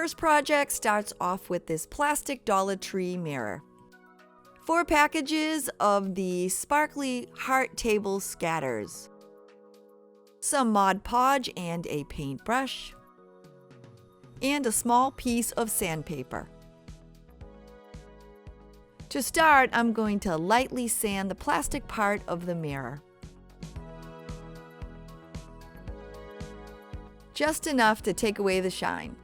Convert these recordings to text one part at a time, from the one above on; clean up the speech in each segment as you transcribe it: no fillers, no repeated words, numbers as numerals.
first project starts off with this plastic Dollar Tree mirror. 4 packages of the sparkly heart table scatters, some Mod Podge and a paintbrush, and a small piece of sandpaper. To start, I'm going to lightly sand the plastic part of the mirror. Just enough to take away the shine.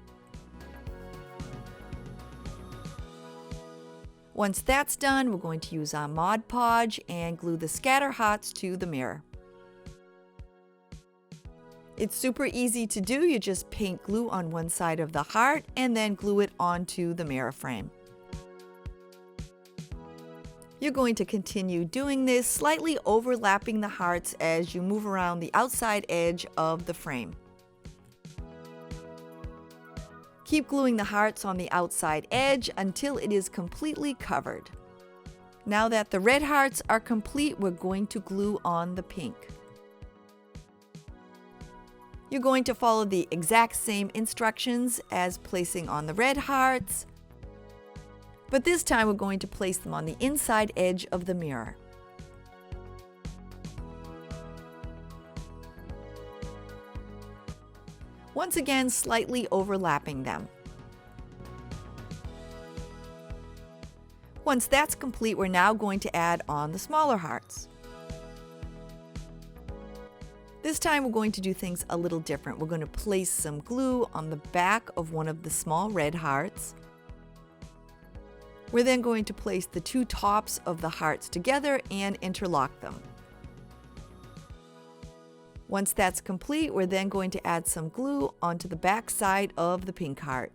Once that's done, we're going to use our Mod Podge and glue the scatter hearts to the mirror. It's super easy to do. You just paint glue on one side of the heart and then glue it onto the mirror frame. You're going to continue doing this, slightly overlapping the hearts as you move around the outside edge of the frame. Keep gluing the hearts on the outside edge until it is completely covered. Now that the red hearts are complete, we're going to glue on the pink. You're going to follow the exact same instructions as placing on the red hearts, but this time we're going to place them on the inside edge of the mirror. Once again, slightly overlapping them. Once that's complete, we're now going to add on the smaller hearts. This time we're going to do things a little different. We're going to place some glue on the back of one of the small red hearts. We're then going to place the 2 tops of the hearts together and interlock them. Once that's complete, we're then going to add some glue onto the back side of the pink heart.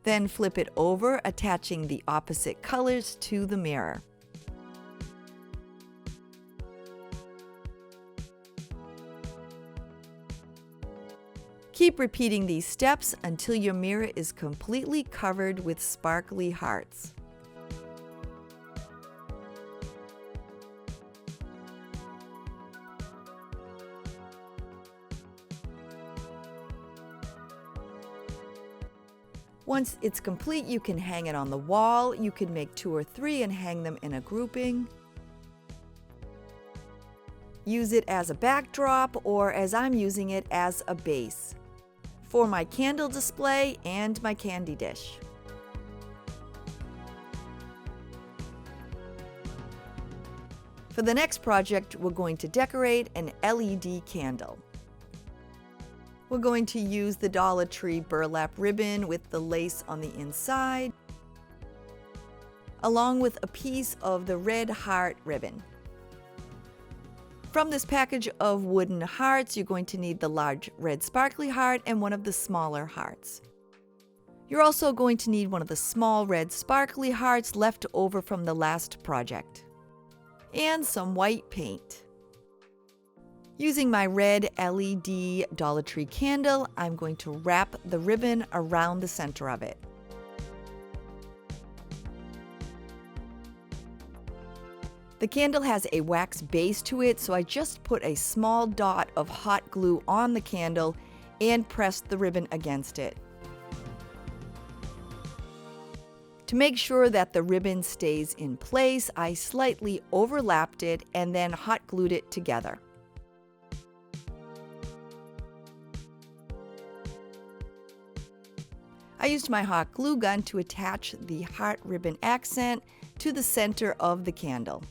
Then flip it over, attaching the opposite colors to the mirror. Keep repeating these steps until your mirror is completely covered with sparkly hearts. Once it's complete, you can hang it on the wall. You can make 2 or 3 and hang them in a grouping. Use it as a backdrop, or as I'm using it, as a base for my candle display and my candy dish. For the next project, we're going to decorate an LED candle. We're going to use the Dollar Tree burlap ribbon with the lace on the inside, along with a piece of the red heart ribbon. From this package of wooden hearts, you're going to need the large red sparkly heart and one of the smaller hearts. You're also going to need one of the small red sparkly hearts left over from the last project, and some white paint. Using my red LED Dollar Tree candle, I'm going to wrap the ribbon around the center of it. The candle has a wax base to it, so I just put a small dot of hot glue on the candle and pressed the ribbon against it. To make sure that the ribbon stays in place, I slightly overlapped it and then hot glued it together. I used my hot glue gun to attach the heart ribbon accent to the center of the candle.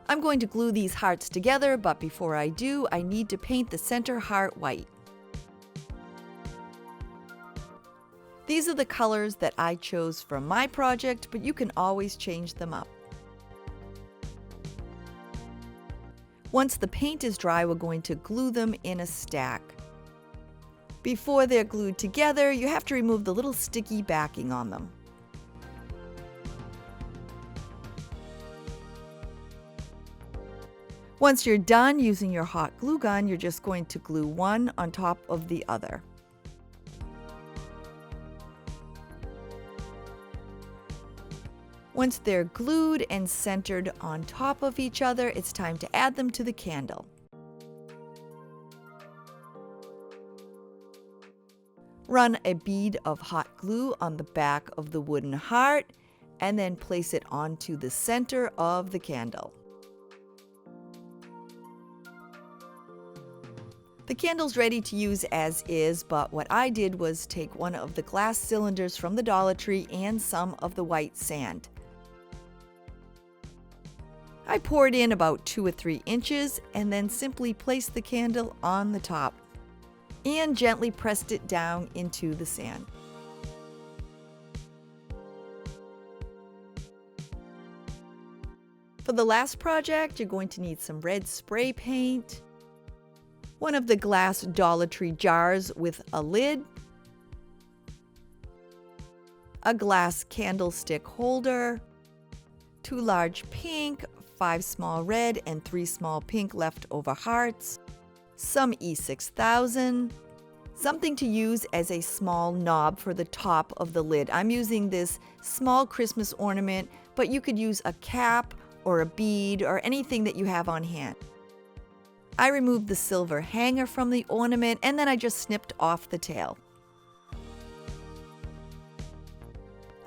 I'm going to glue these hearts together, but before I do, I need to paint the center heart white. These are the colors that I chose for my project, but you can always change them up. Once the paint is dry, we're going to glue them in a stack. Before they're glued together, you have to remove the little sticky backing on them. Once you're done using your hot glue gun, you're just going to glue one on top of the other. Once they're glued and centered on top of each other, it's time to add them to the candle. Run a bead of hot glue on the back of the wooden heart and then place it onto the center of the candle. The candle's ready to use as is, but what I did was take one of the glass cylinders from the Dollar Tree and some of the white sand. I poured in about 2 or 3 inches and then simply placed the candle on the top and gently pressed it down into the sand. For the last project, you're going to need some red spray paint, one of the glass Dollar Tree jars with a lid, a glass candlestick holder, 2 large pink, 5 small red, and 3 small pink leftover hearts, some E6000, something to use as a small knob for the top of the lid. I'm using this small Christmas ornament, but you could use a cap or a bead or anything that you have on hand. I removed the silver hanger from the ornament and then I just snipped off the tail.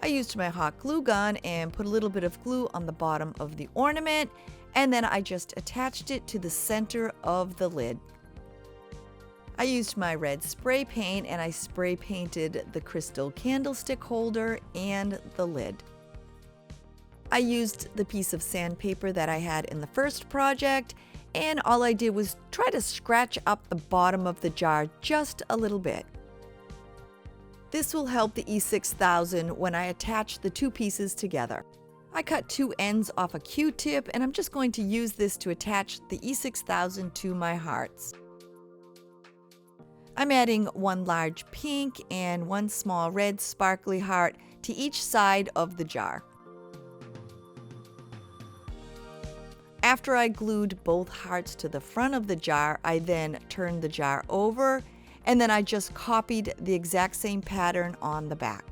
I used my hot glue gun and put a little bit of glue on the bottom of the ornament, and then I just attached it to the center of the lid. I used my red spray paint and I spray painted the crystal candlestick holder and the lid. I used the piece of sandpaper that I had in the first project, and all I did was try to scratch up the bottom of the jar just a little bit. This will help the E6000 when I attach the 2 pieces together. I cut 2 ends off a Q-tip and I'm just going to use this to attach the E6000 to my hearts. I'm adding 1 large pink and 1 small red sparkly heart to each side of the jar. After I glued both hearts to the front of the jar, I then turned the jar over and then I just copied the exact same pattern on the back.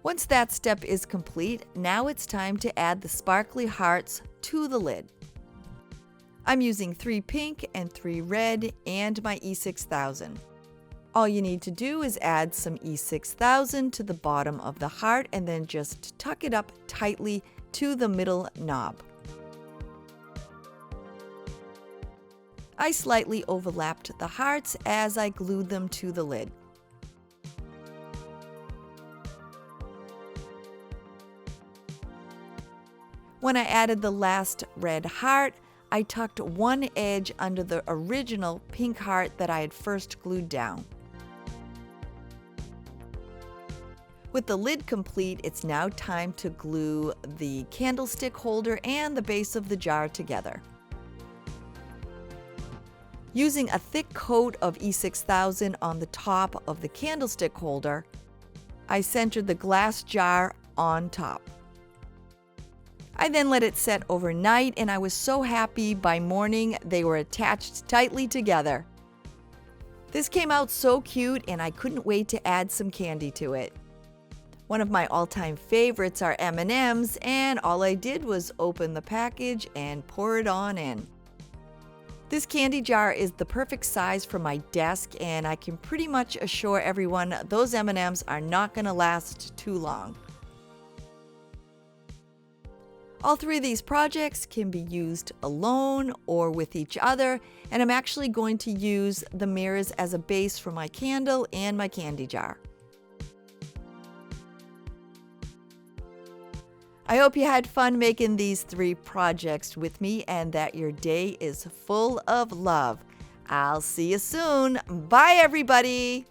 Once that step is complete, now it's time to add the sparkly hearts to the lid. I'm using 3 pink and 3 red and my E6000. All you need to do is add some E6000 to the bottom of the heart and then just tuck it up tightly to the middle knob. I slightly overlapped the hearts as I glued them to the lid. When I added the last red heart, I tucked one edge under the original pink heart that I had first glued down. With the lid complete, it's now time to glue the candlestick holder and the base of the jar together. Using a thick coat of E6000 on the top of the candlestick holder, I centered the glass jar on top. I then let it set overnight and I was so happy by morning they were attached tightly together. This came out so cute and I couldn't wait to add some candy to it. One of my all-time favorites are M&Ms, and all I did was open the package and pour it on in. This candy jar is the perfect size for my desk, and I can pretty much assure everyone those M&Ms are not going to last too long. All 3 of these projects can be used alone or with each other, and I'm actually going to use the mirrors as a base for my candle and my candy jar. I hope you had fun making these 3 projects with me and that your day is full of love. I'll see you soon. Bye, everybody.